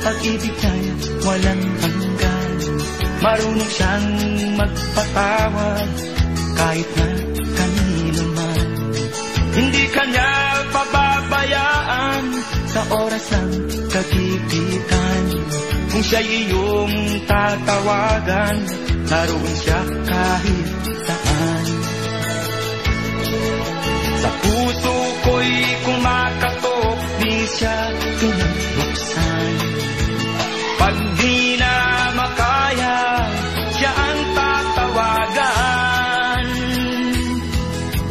pag-ibig ay walang hanggan. Marunong siyang magpatawad kahit na kanino man. Hindi kanya pababayaan sa oras ng kagipitan. Kung siya'y iyong tatawagan, naroon siya kahit saan. Sa puso ko'y kumakatok, di siya pinabuksan. Pag di na makaya, siya ang tatawagan.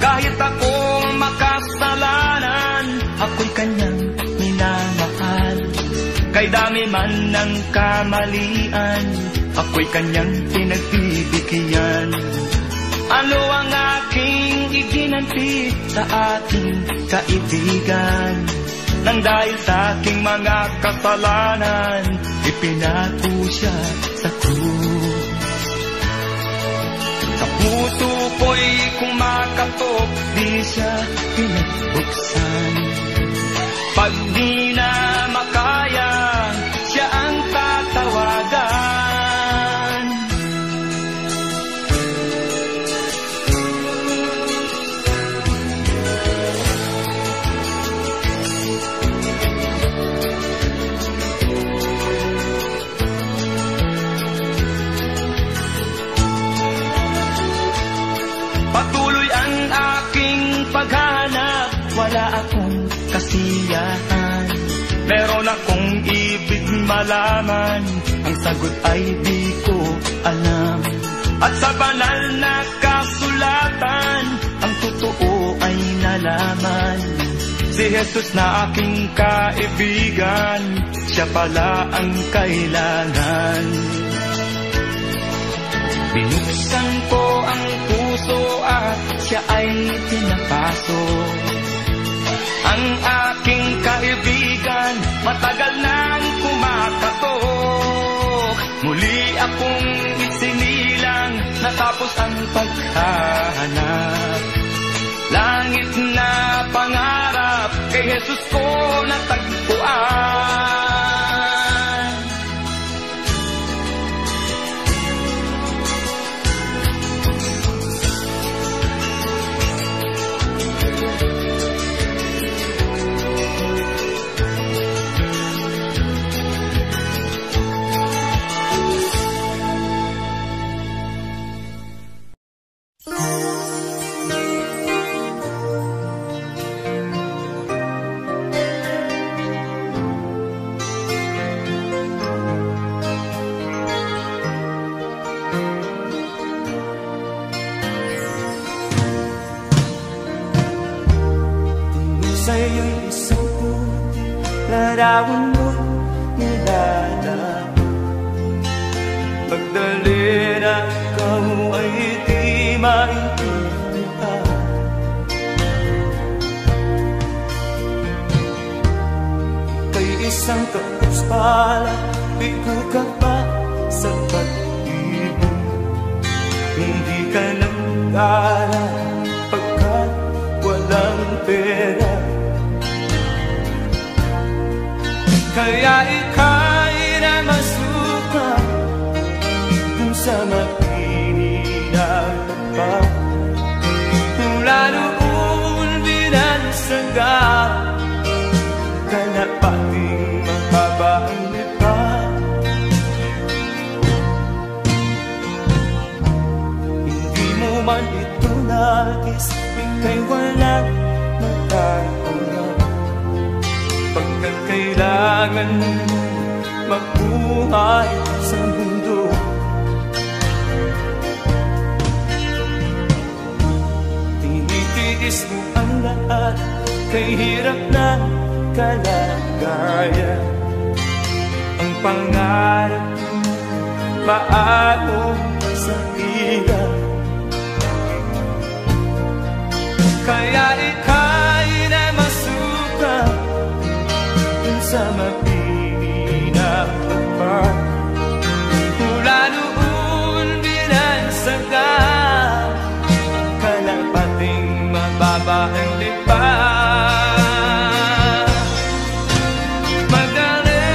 Kahit akong makasalanan, ako'y kanyang minamahal. Kay dami man ng kamalian, ako'y kanyang pinagbibigyan. Ano ang aking iginanti sa ating kaibigan? Nang dahil sa aking mga kasalanan, ipinako siya sa krus. Sa puso ko'y kumakatok, di siya pinagbuksan. Pag di na makaya, siya ang tatawagan. Patuloy ang aking paghanap, wala akong kasiyahan. Meron akong ibig malaman, ang sagot ay di ko alam. At sa banal na kasulatan, ang totoo ay nalaman. Si Jesus na aking kaibigan, siya pala ang kailangan. Binuksan ko ang puso at siya ay pinapasok. Ang aking kaibigan, matagal nang kumakatok. Muli akong isinilang, natapos ang paghahanap. Langit na pangarap, kay Jesus ko natagpuan. Sa'yo'y isang puti, larawan mo'y nilalang. Pagdali na ikaw ay di maintindihan. Kay isang kapuspala, bigo ka pa sa pag-ibig. Hindi ka nang gala pagkat walang pera. Kaya ika'y na masuka dun sa makininag pa. Mula noon binansaga ka na pating mahaba ang lipa. Hindi mo man ito nais, ika'y walang magagawa. Pagkat kailangan mabuhay sa mundo. Tinitiis mo ang lahat, kay hirap na kalagayan. Ang pangarap maano sa hirap. Kaya ika'y na masuka sa mapininang pagpag. Mula noon binansaga ka lang pating mababa ang lipa. Madali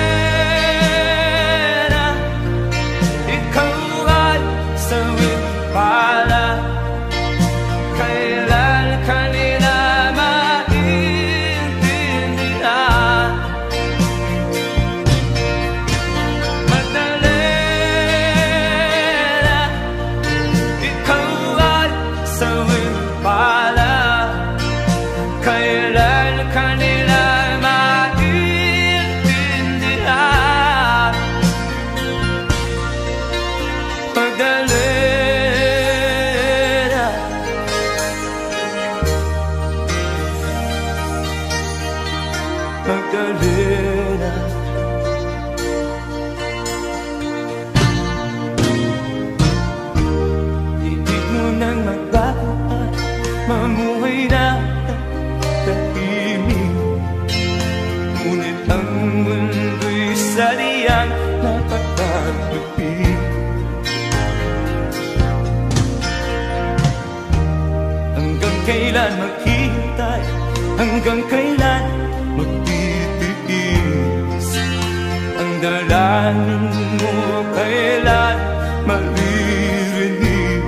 ang nakatagpi. Hanggang kailan maghihintay? Hanggang kailan magtitiis? Ang dalangin mo kailan maririnig?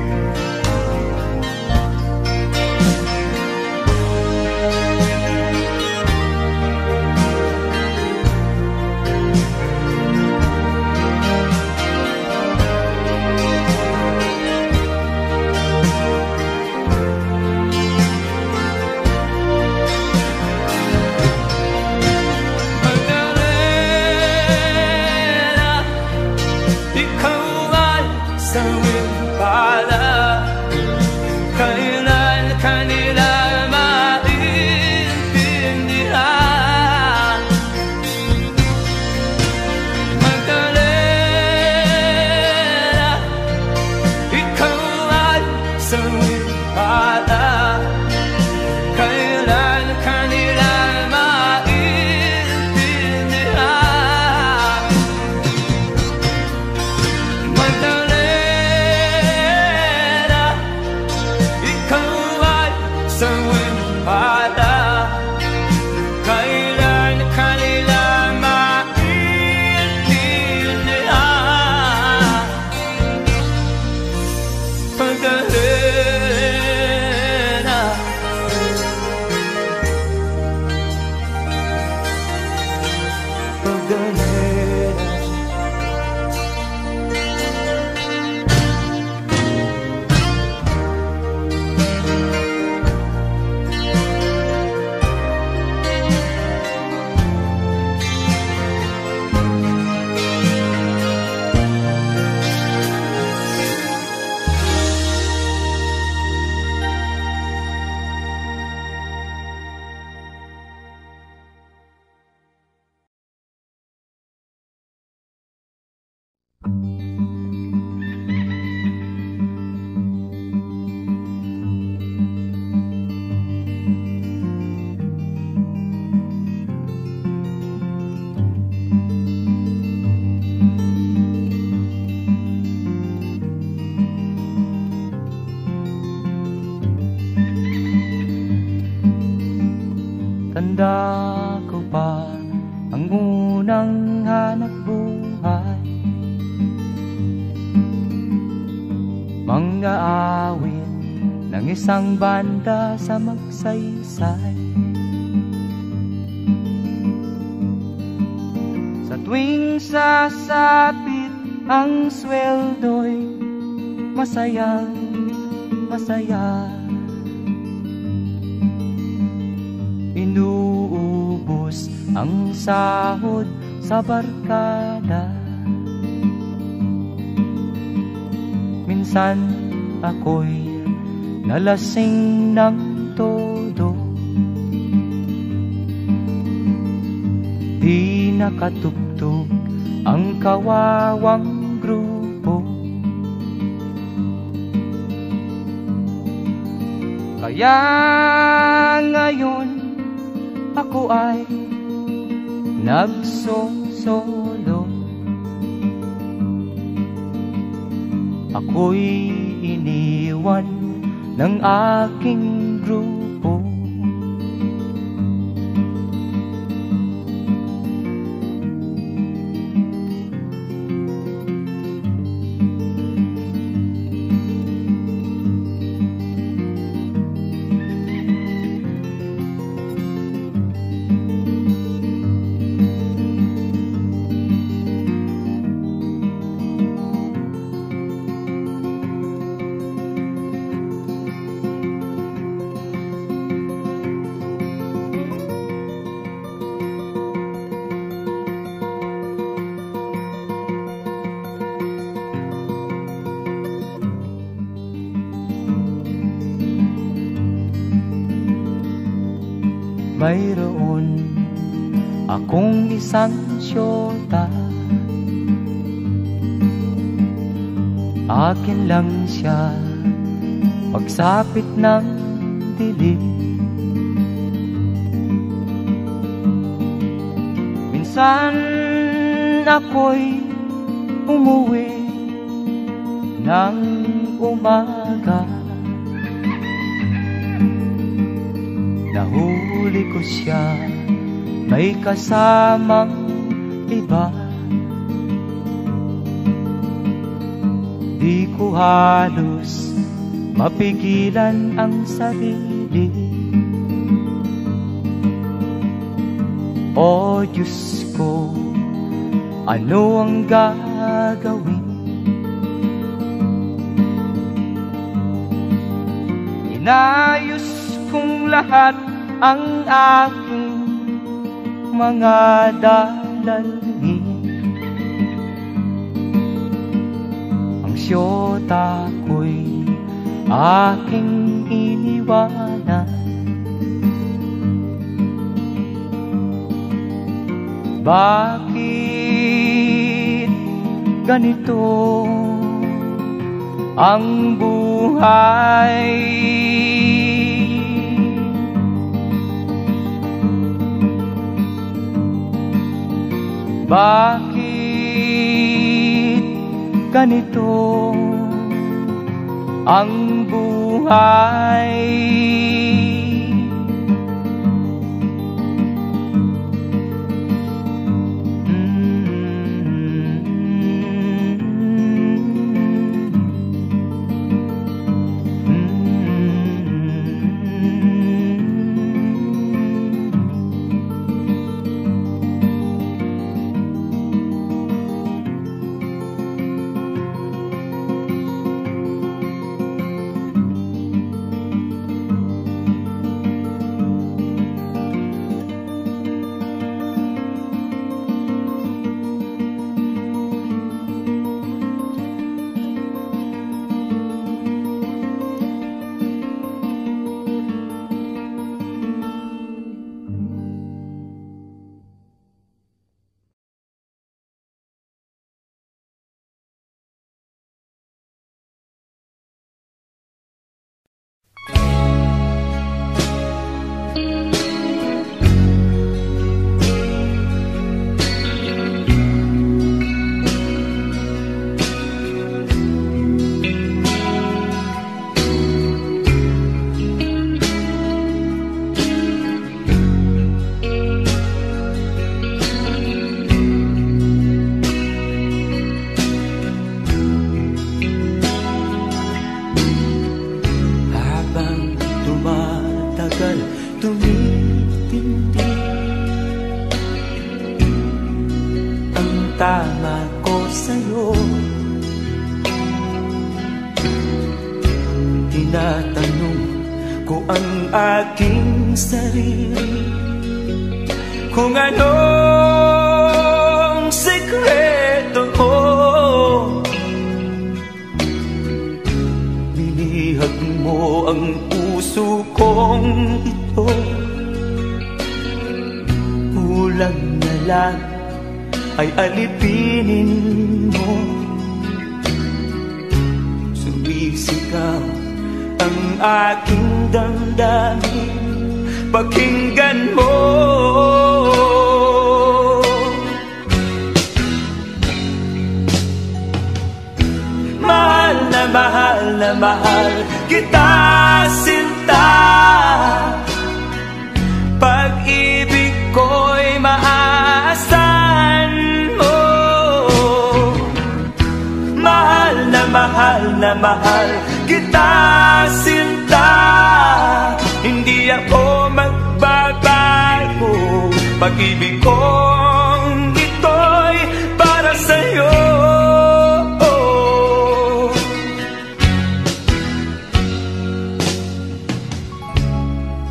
Kailan kanila maintindihan? Magdalena, ikaw ay sawing pala. Kailan kanila maintindihan? Magdalena, sawing pala. Kailan kanila maintindihan? Magdalena, Magdalena. Tanda ko pa ang unang hanap buhay, mga awit ng isang banda sa magsaysay. Sa tuwing sasapit ang sweldo'y masayang masaya. Inuubos ang sahod sa barkada. Minsan ako'y nalasing ng todo, di nakatugtog ang kawawang grupo. Kaya ngayon ako ay nagsosolo. Ako'y iniwan ng aking grupo. Mayroon akong isang syota, akin lang siya pagsapit ng dilim. Minsan ako'y umuwi ng umaga, nahuli ko siya may kasamang iba. Di ko halos mapigilan ang sarili. O Diyos ko, ano ang gagawin? Inayos kong lahat ang aking mga dalangin. Ang siyota ko'y aking iniwanan. Bakit ganito ang buhay? Bakit ganito ang buhay? Tama ko sa'yo, tinatanong ko ang aking sarili kung anong sekreto ko. Binihag mo ang puso kong ito, kulang na lang ay alipinin mo. Sumisigaw ang aking damdamin, pakinggan mo. Mahal na mahal na mahal kita, sinta. Pag-ibig ko'y maaasahan mo. Mahal na mahal kita, sinta. Hindi ako magbabago. Pag-ibig kong ito'y para sa'yo.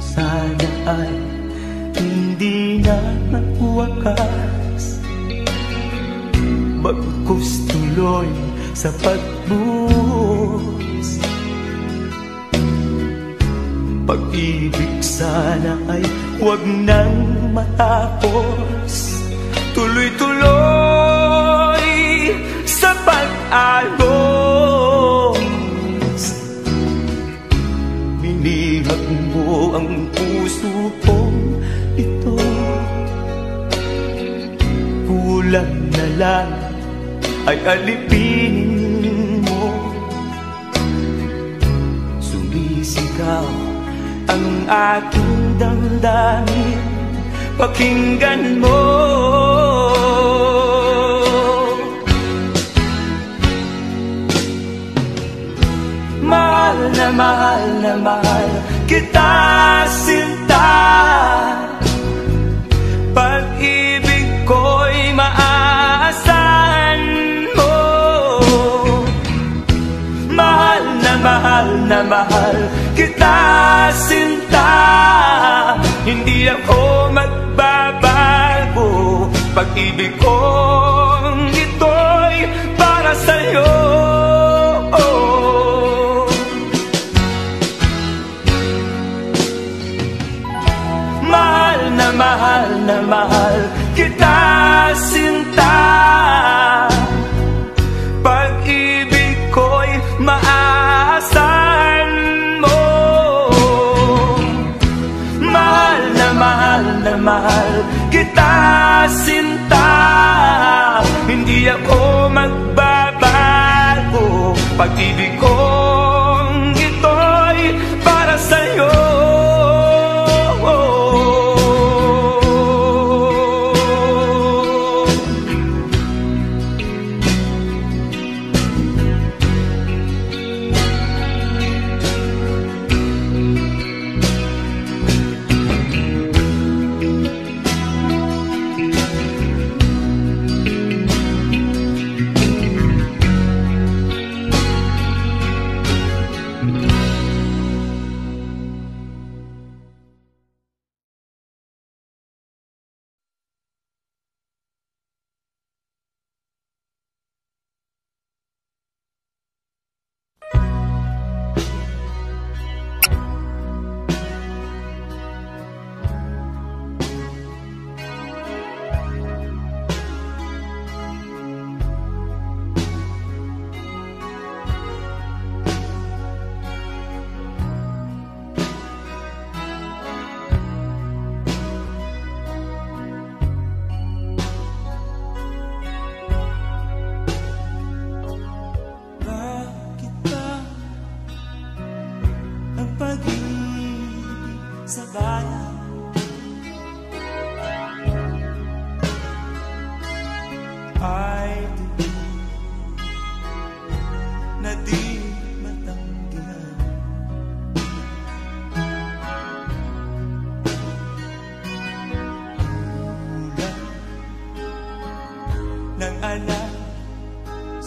Sana ay hindi na magwakas, bagkus tuloy sa pagbuhos. Pag-ibig sana ay huwag nang matapos, tuloy-tuloy sa pag-agos. Binihag mo ang puso kong ito, kulang na lang ay alipinin mo. Sumisigaw ang aking damdamin, pakinggan mo. Mahal na mahal na mahal kita, sinta. Pag-ibig ko'y maaasahan mo. Mahal na mahal kita, sinta. Hindi ako magbabago. Pag-ibig kong ito'y para sa'yo. Mahal na mahal kita, sinta. Pag-ibig ko'y maaasahan mo. Mahal na mahal kita, sinta. Hindi ako magbabago. Pag-ibig kong ito'y para sa'yo.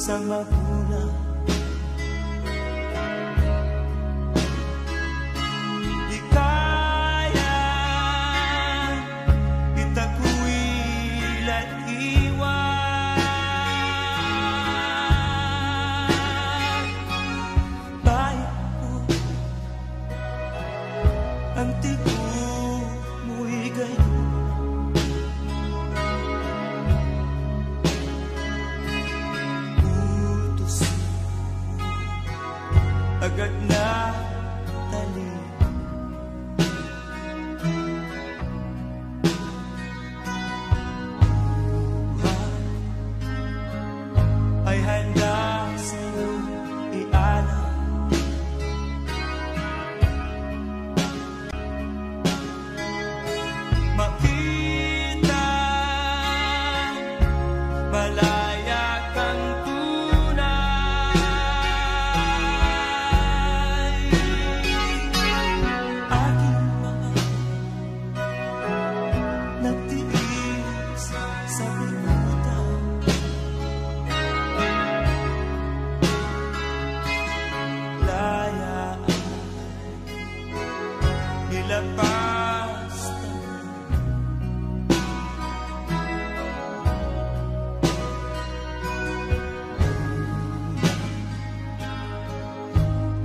Sa magulang, di kaya itakwil at iwan. Bayan ko, ang tigo mo'y gayon. Agad na tali, ay handa sa'yo ialam. Makita, malaya kang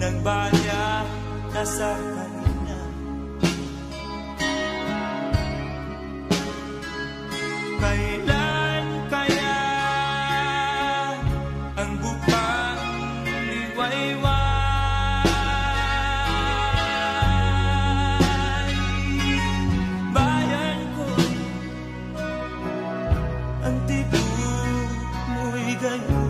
ng banya nasa kanina. Kailan kaya ang bukang liwayway? Bayan ko, ang tibo gayon.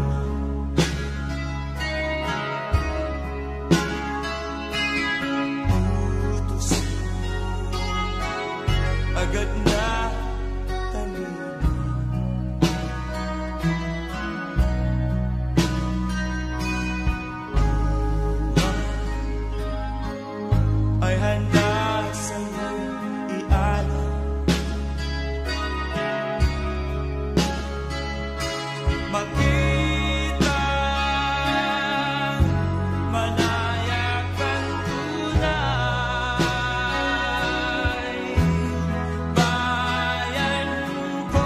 Utos agad na tanim. Ay handa sa'yo ialam. Makita, malaya kang tunay, bayan ko.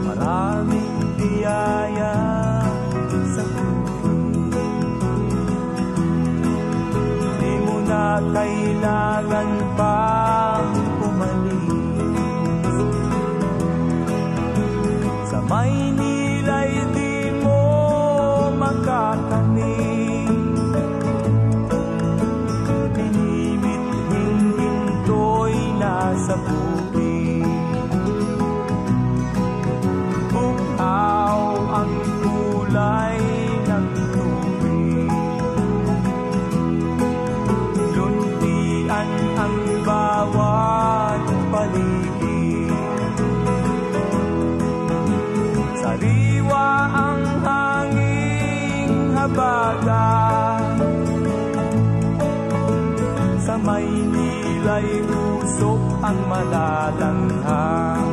Maraming biyaya sa buhay, di mo na kailangan pang umalis. Sa Maynila'y di mo makakanin, pinimit-hing ginto'y nasa bukid. Bughaw ang kulay ng tubig, luntian ang bawat paligid. Sariwa ang hanging habagat, sa Maynila'y usok ang malalanghang.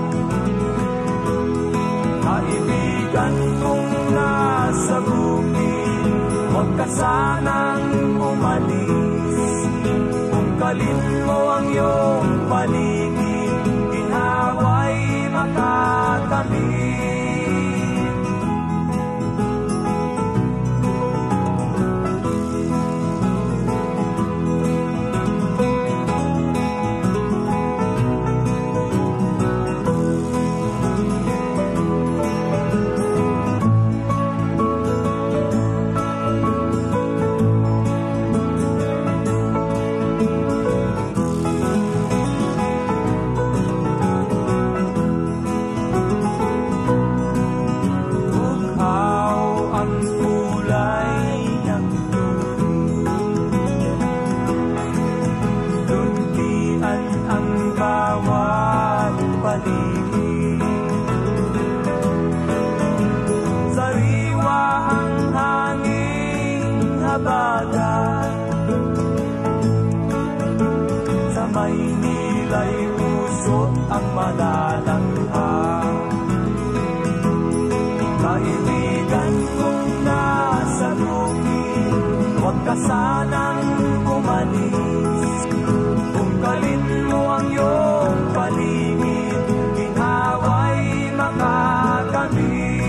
Kaibigan kong nasa bukid, huwag ka sanang umalis. Ungkalin mo ang iyong paligid, ginhawa'y makakamit. Maynila'y usot ang malalanghang. Kaibigan kong nasa bukid, huwag ka sanang umalis. Ungkalin mo ang iyong paligid, ginhawa'y makakamit.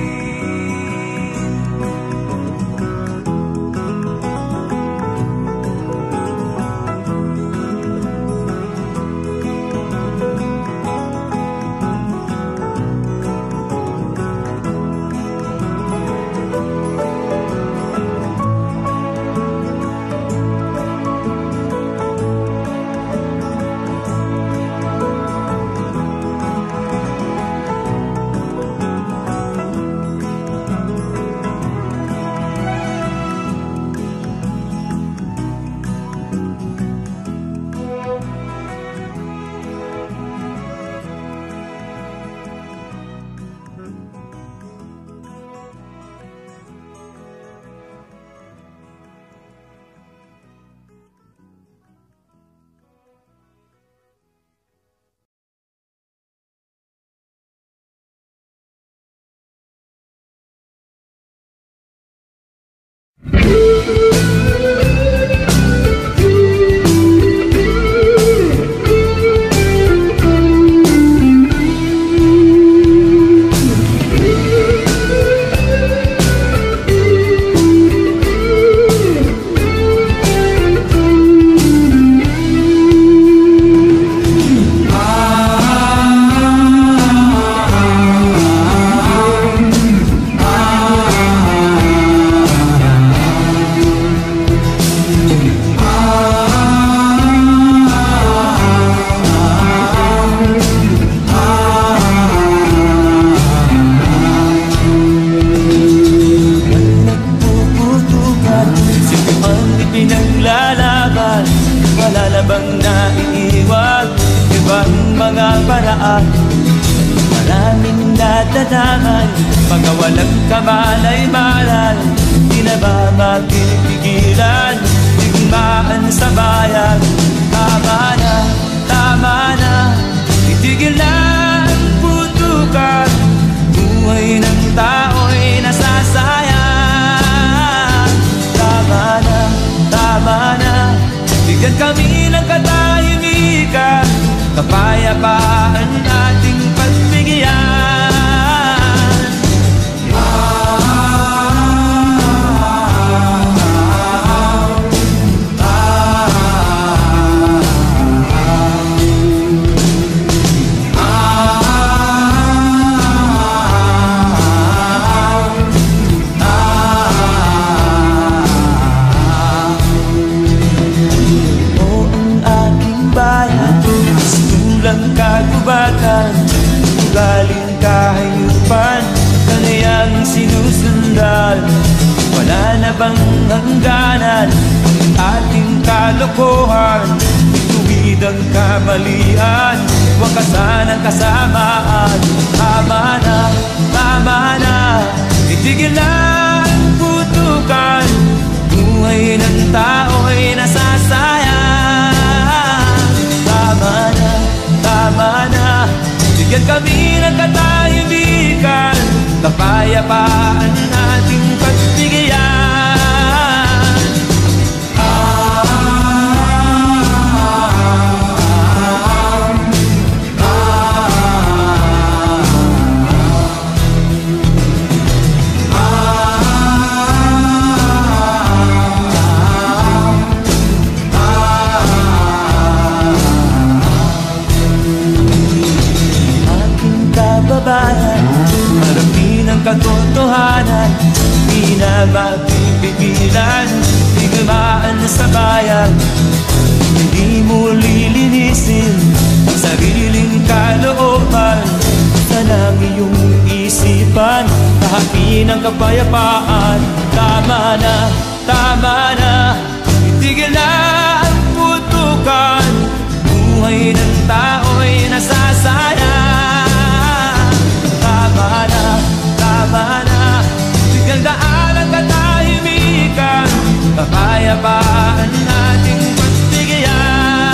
iiwan, ibang mga paraan. Maraming nadadamay, mga walang kamalay-malay, di na ba mapipigilan, digmaan sa bayan. Tama na, itigil na ang putukan, buhay ng tao'y nasasayang. Tama na, bigyan kami ng katahimikan, kapayapaan ating pagbigyan. Kagubatan, galing kahayupan, kanayang sinusundan. Wala na bang hangganan ang ating kalokohan? Tuwid ang kamalian, wakasan ang kasamaan. Tama na, itigil na ang putukan, buhay ng tao'y nasasayang. Tama na, bigyan kami ng katahimikan, kapayapaan ating pagbigyan. Marami ng katotohanan, di na mapipigilan, digmaan sa bayan. Hindi mo lilinisin ang sariling kalooban, sanang iyong isipan, kahapin ang kapayapaan. Tama na, itigil na ang putukan, buhay ng tao'y nasasayang. Tama na, bigyan daan ang katahimikan, kapayapaan ating pagbigyan.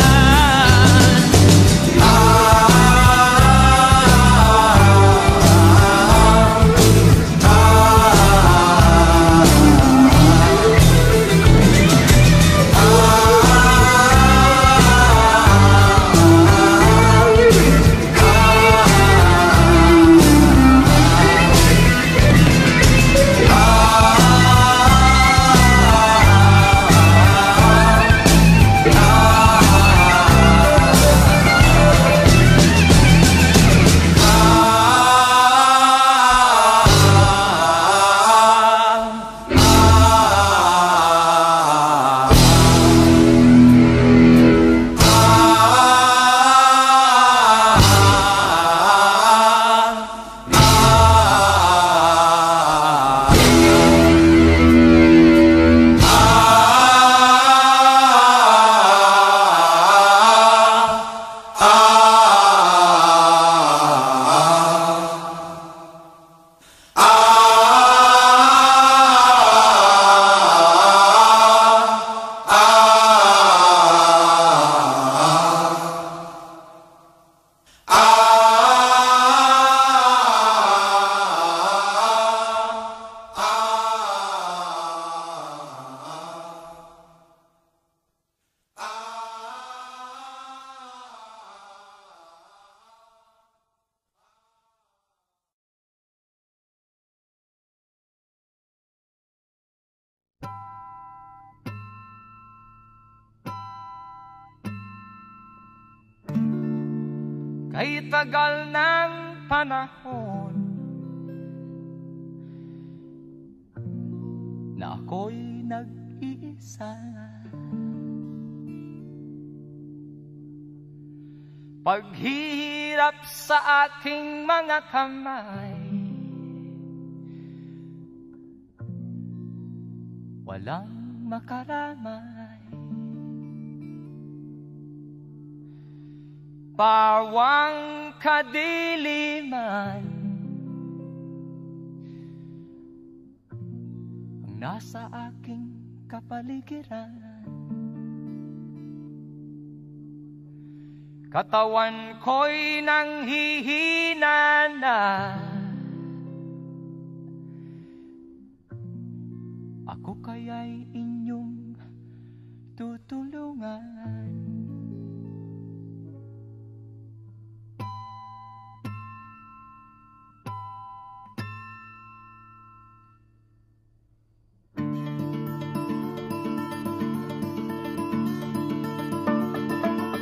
Kay tagal ng panahon na ako'y nag-iisa, paghihirap sa aking mga kamay, walang makaramay. bawang kadiliman ang nasa aking kapaligiran. Katawan ko'y nanghihina na, ako kaya'y inyong tutulungan.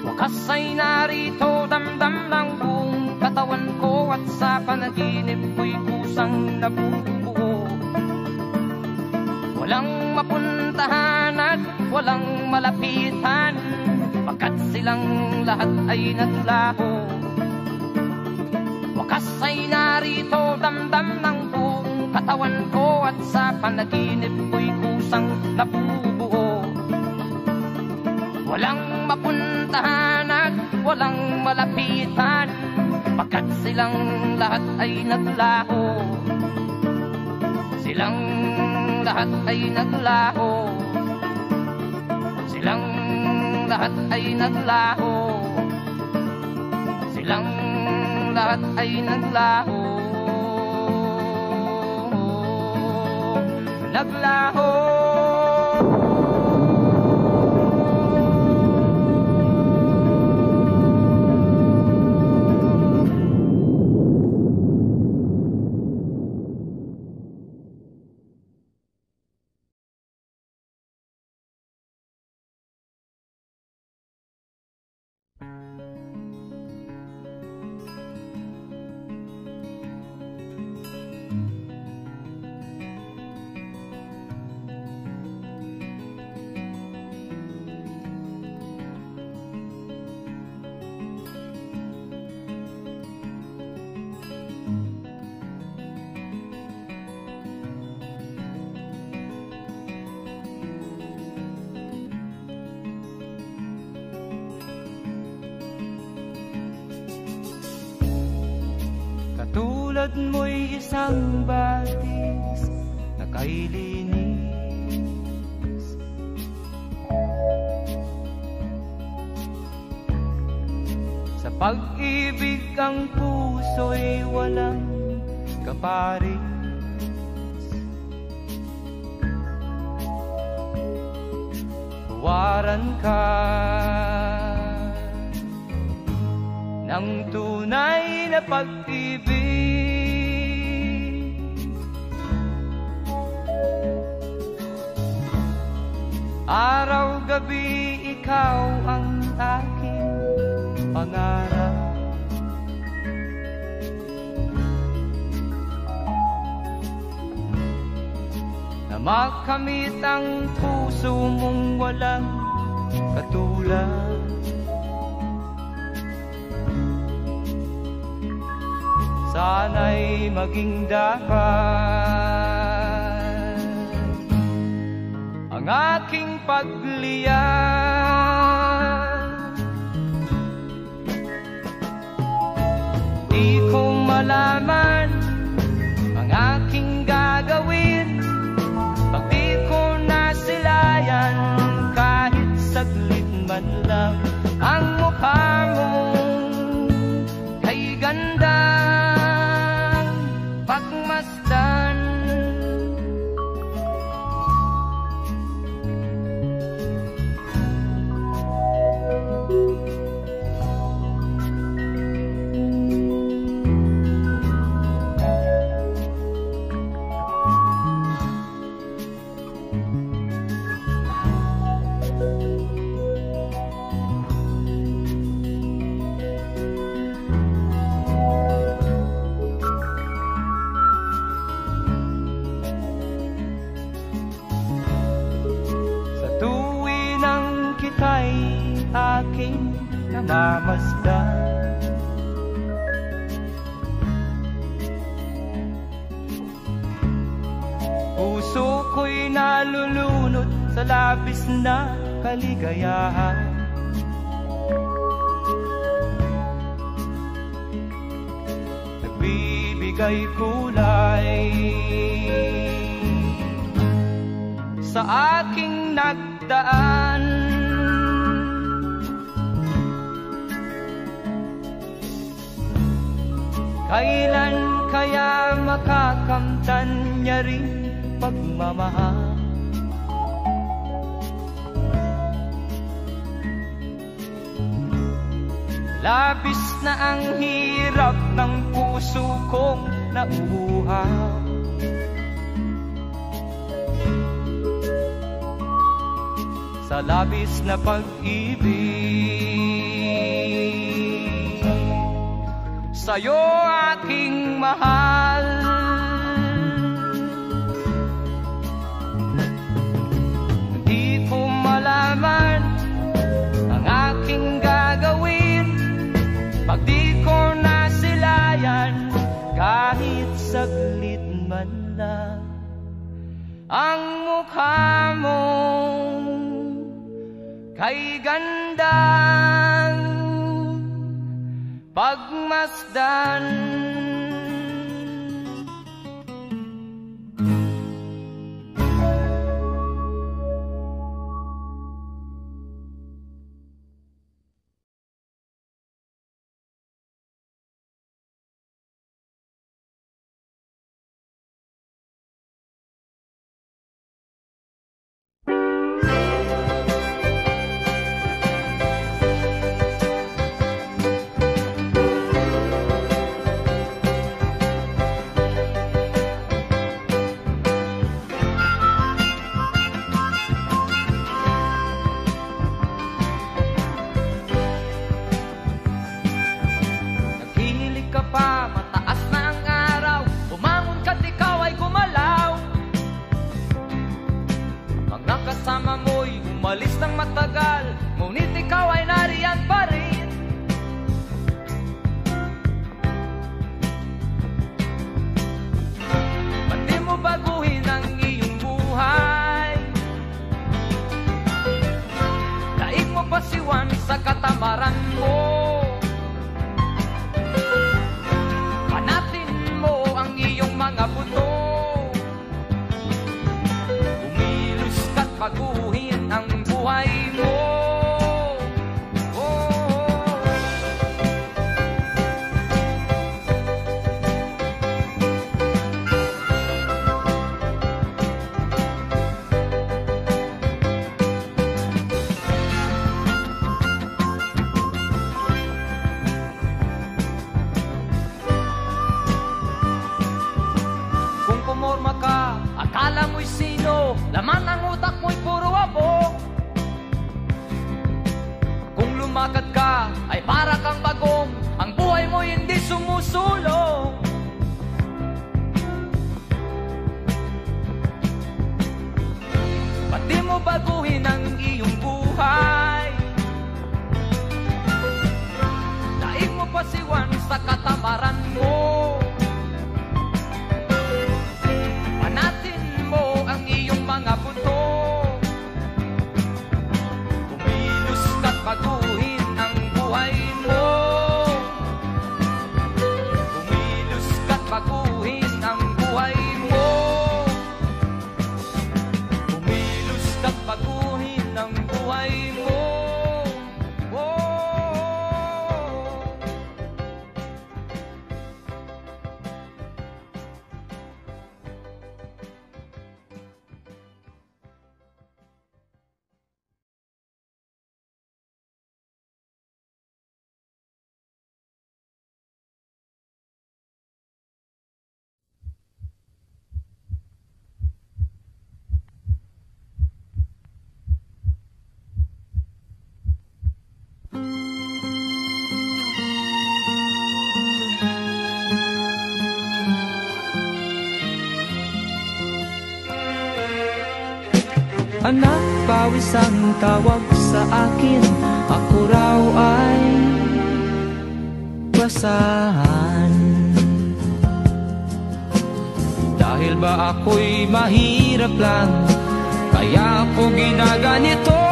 Wakas ay narito, damdam ng buong katawan ko, at sa panaginip ko'y kusang nabubuo. Walang mapuntahan at walang malapitan, pagkat silang lahat ay naglaho. Wakas ay narito, damdam ng buong katawan ko, at sa panaginip ko'y kusang nabubuo. Walang mapuntahan at walang malapitan, pagkat silang lahat ay naglaho. Silang lahat ay naglaho. Silang lahat ay naglaho. Silang lahat ay naglaho. Naglaho. Tulad mo'y isang batis na kay linis, sa pag-ibig ang puso'y walang kaparis. Huwaran ka ng tunay na pag-ibig, araw-gabi ikaw ang aking pangarap. Na makamit ang puso mong walang katulad. Sana'y maging dapat ang aking pagliyan. Di ko malaman ang aking gagawin pag di ko nasilayan kahit saglit man lang ang mukha mong kay ganda. Pagmasdan, aking namamasdan. Puso ko'y nalulunod sa labis na kaligayahan. ika'y kulay sa aking nagdaan. Kailan kaya makakamtan niya rin pagmamahal? Labis na ang hirap ng puso kong nauuhaw. Sa labis na pag-ibig sa'yo aking mahal. Di ko malaman ang aking gagawin pag di ko nasilayan kahit saglit man lang ang mukha mo kay gandang pagmasdan. Umalis ng matagal, ngunit ikaw ay nariyan pa rin. Ba't di mo baguhin ang iyong buhay? Daig mo pasiwan sa katamaran mo. Panatin mo ang iyong mga buto. Umilos ka't baguhin ang buhay mo. Kung pumorma ka, akala mo'y sino, laman ang utak mo'y puro abo. Kung lumakad ka, ay para kang bagong, ang buhay mo hindi sumusulong. Ba't di mo baguhin ang iyong buhay? Daig mo pasiwan sa katamaran mo. Panatin mo ang iyong mga buto. Kumilos ka't baguhin ang buhay mo. Kumilos ka't baguhin ang buhay mo. Kumilos ka't baguhin ang buhay mo. Anak, pawis ang tawag sa akin, ako raw ay basahan. Dahil ba ako'y mahirap lang, kaya ako ginaganito.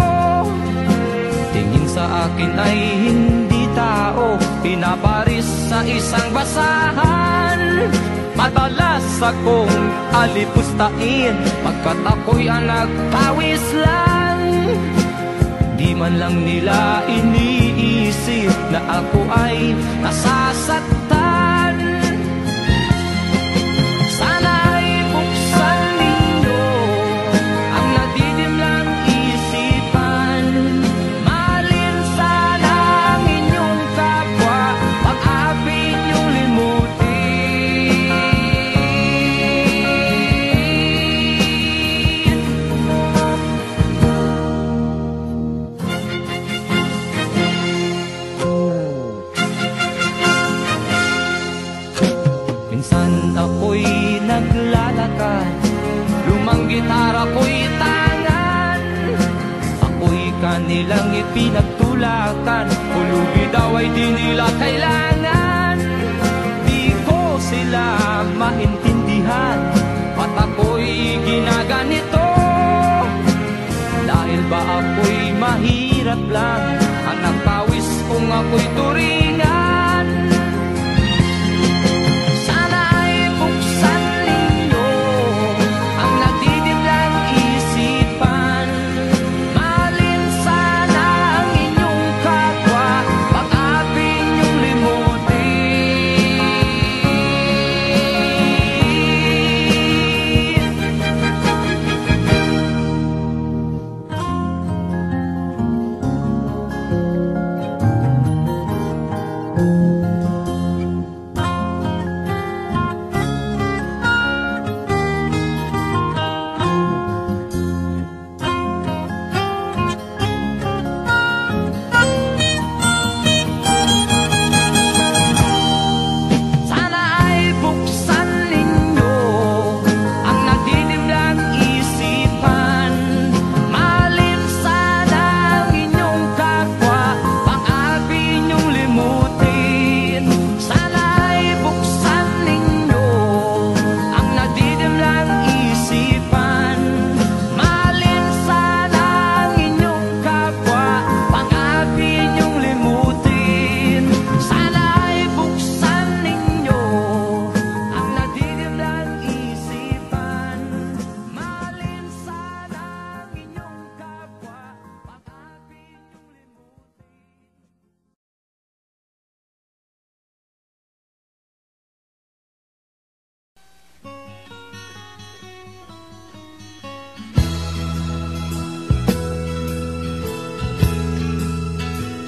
Tingin sa akin ay hindi tao, pinaparis sa isang basahan. madalas akong alipustain pagkat ako'y nagpawis lang. Di man lang nila iniisip na ako ay nasasaktan. Sana ay buksan ninyo ang nadidimlang isipan. Mahalin sana ang inyong kapwa, pag-api niyong limutin. Minsan ako'y naglalakad, lumang gitara ko'y tangan. Ako'y kanilang ipinagtulakan, hulubi daw ay di nila kailangan. Di ko sila maintindihan, ba't ako'y ginaganito? Dahil ba ako'y mahirap lang, ang nagpawis kung ako'y turingan.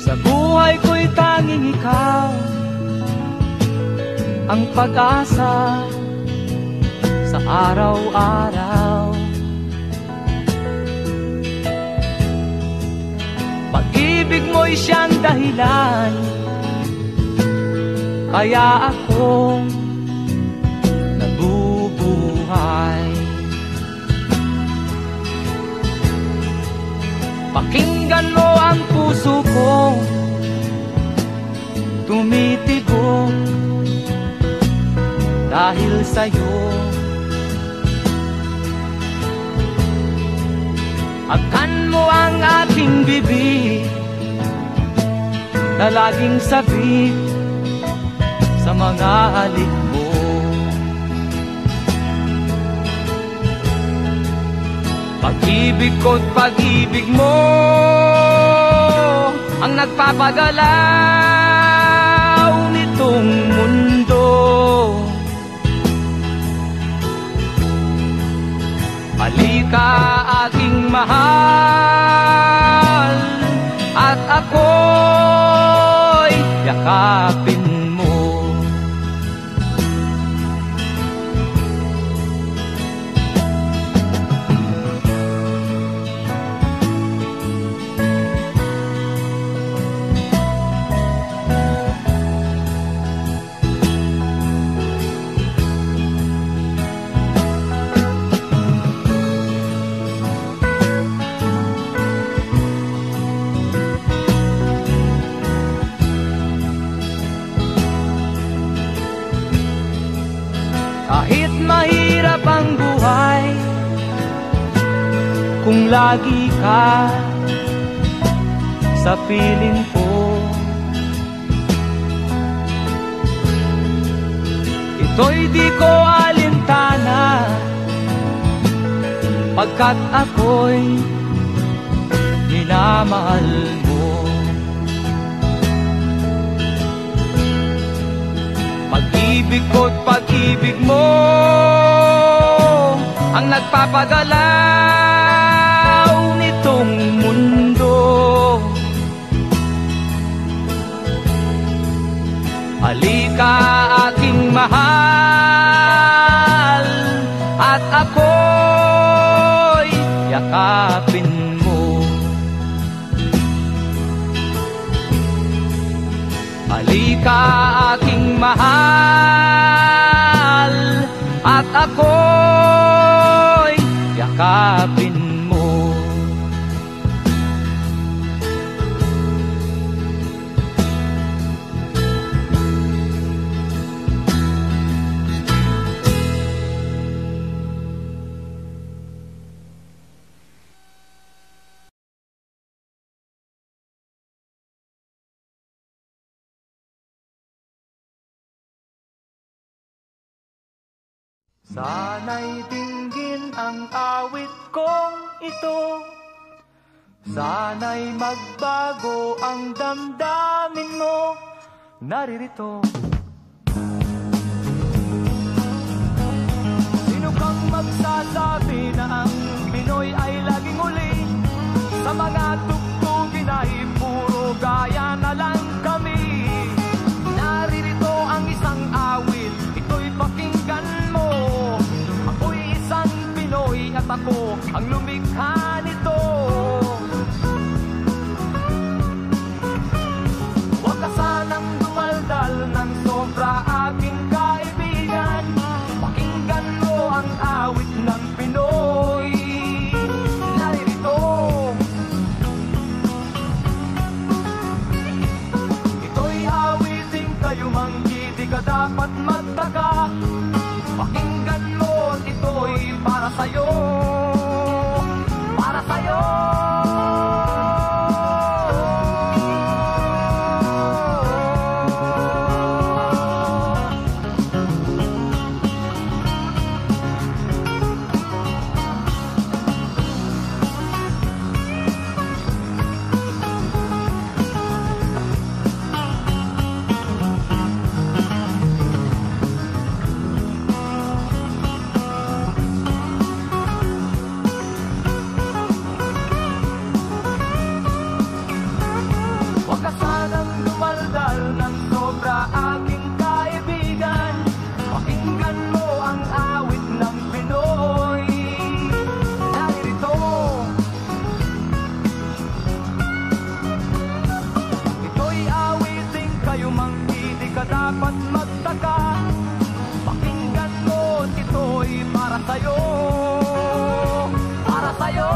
Sa buhay ko'y tanging ikaw ang pag-asa sa araw-araw. Pag-ibig mo'y siyang dahilan, kaya ako nabubuhay. Pakinggan mo ang puso ko, tumitibok dahil sa'yo. Agkan mo ang aking bibig na laging sabik sa mga halik mo. Pag-ibig ko't pag-ibig mo ang nagpapagalaw nitong mundo. Halika aking mahal at ako'y yakapin mo. Kahit mahirap ang buhay, kung lagi ka sa piling ko, ito'y di ko alintana, pagkat ako'y minamahal mo. Pag-ibig ko't pag-ibig mo ang nagpapagalaw nitong mundo. Halika aking mahal, at ako'y yakapin mo. Halika aking mahal, at ako'y yakapin mo. Sana'y dinggin ang awit kong ito, sana'y magbago ang damdamin mo. Naririto, sino kang magsasabi na ang Pinoy ay laging uli? Sa mga tugtugin ay puro gaya na lang kami. Naririto ang isang awit, ito'y pakinggan mo. Ako'y isang Pinoy at ako ang lumikha nito. Huwag ka sanang dumaldal ng sobra aking kaibigan. Pakinggan mo ang awit ng Pinoy. Naririto, ito'y awiting kayo manggi, di ka dapat magtaka. Pakinggan mo, ito'y para sa'yo, para sa'yo. Dapat magtaka, pakinggan mo, ito'y para sa'yo, para sa'yo.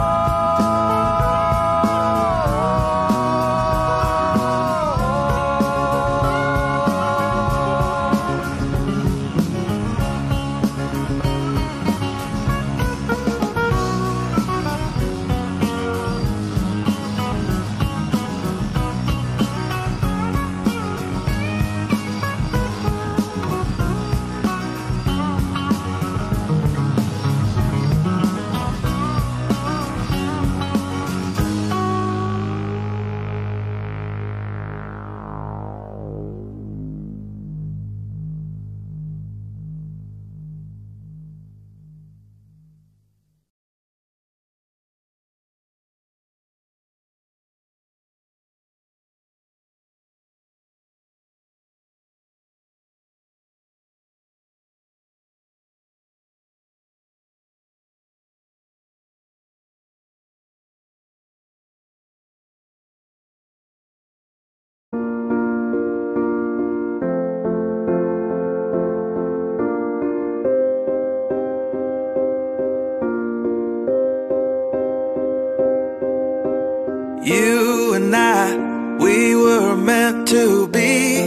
You and I, we were meant to be.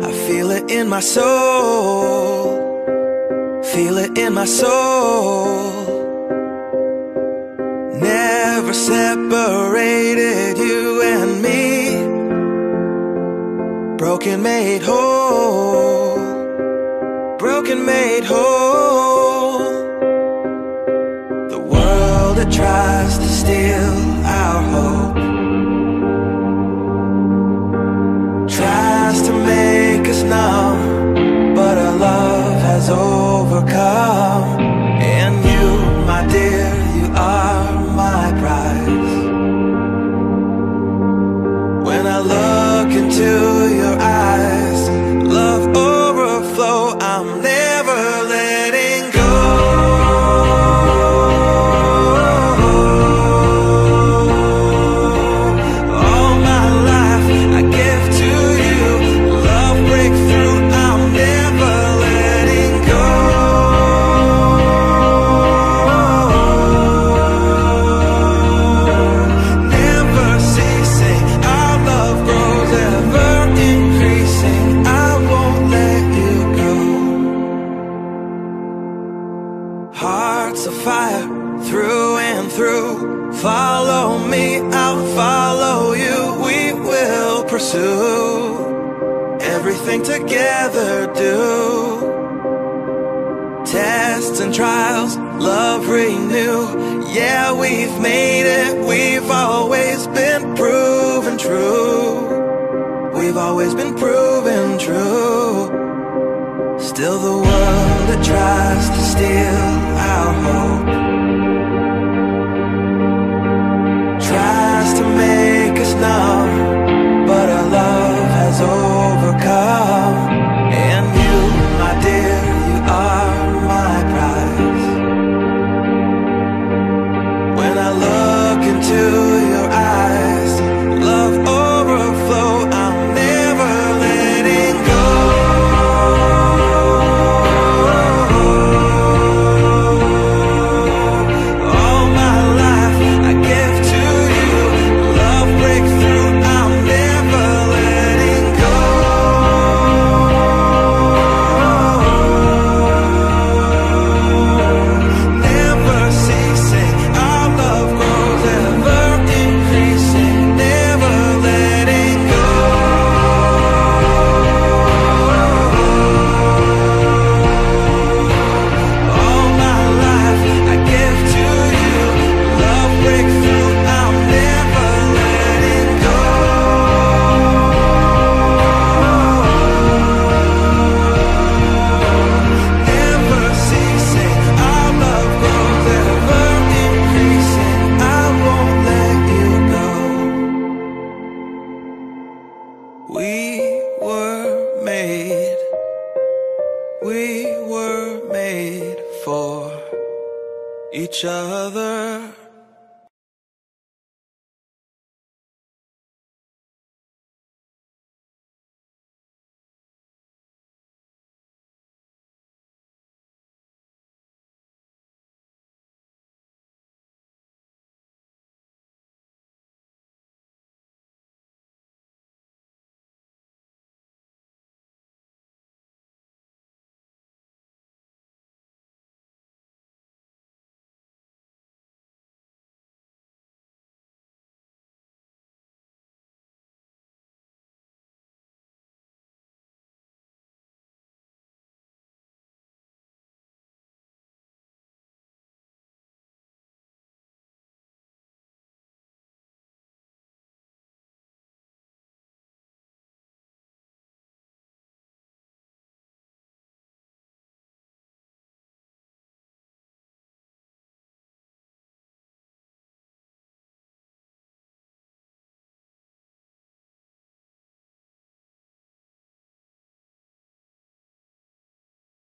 I feel it in my soul, feel it in my soul. Never separated, you and me. Broken made whole, broken made whole. The world that tries to steal our hope tries to make us numb, but our love has overcome. And you, my dear, you are my prize. When I look into your eyes, love overflow, I'm never letting go. All my life I give to you. Love breakthrough, I'm never letting go. Never ceasing, our love grows, ever increasing. I won't let you go. Hearts of fire, through and through. Follow me, I'll follow you. We will pursue everything together, do. Tests and trials, love renew. Yeah, we've made it, we've always been proven true. We've always been proven true. Still the world that tries to steal our hope tries to make us numb, but our love has overcome. And you, my dear, you are my prize. When I look into your eyes, love overflow, I'm never letting go. All my life I give to you. Love breakthrough, I'm never letting go. Never ceasing, our love grows, ever increasing. Never letting go. All my life I give to you. Love breakthrough, I'm never letting go. Never ceasing, our love grows, ever increasing. I won't let you go. We were made for each other.